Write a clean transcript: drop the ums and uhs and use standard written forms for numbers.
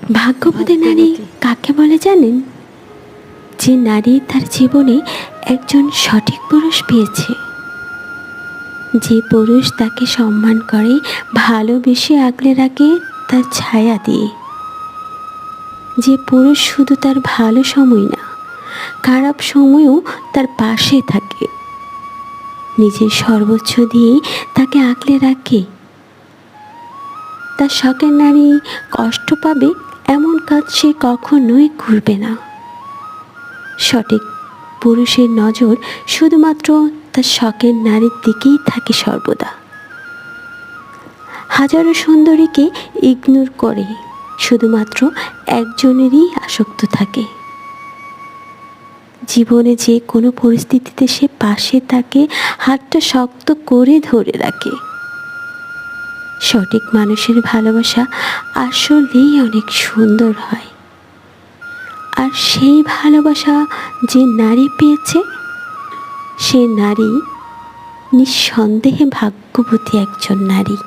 ভাগ্যবতী নারী কাকে বলে জানেন? যে নারী তার জীবনে একজন সঠিক পুরুষ পেয়েছে, যে পুরুষ তাকে সম্মান করে, ভালোবেসে আগলে রাখে তার ছায়া দিয়ে, যে পুরুষ শুধু তার ভালো সময় না, খারাপ সময়ও তার পাশে থাকে, নিজের সর্বোচ্চ দিয়ে তাকে আগলে রাখে। তার শখের নারী কষ্ট পাবে এমন কাজ সে কখনোই করবে না। সঠিক পুরুষের নজর শুধুমাত্র তার শখের নারীর দিকেই থাকে সর্বদা। হাজারো সুন্দরীকে ইগনোর করে শুধুমাত্র একজনেরই আসক্ত থাকে। জীবনে যে কোনো পরিস্থিতিতে সে পাশে থাকে, হাতটা শক্ত করে ধরে রাখে। সঠিক মানুষের ভালোবাসা আসলেই অনেক সুন্দর হয়। আর সেই ভালোবাসা যে নারী পেয়েছে, সে নারী নিঃসন্দেহে ভাগ্যবতী একজন নারী।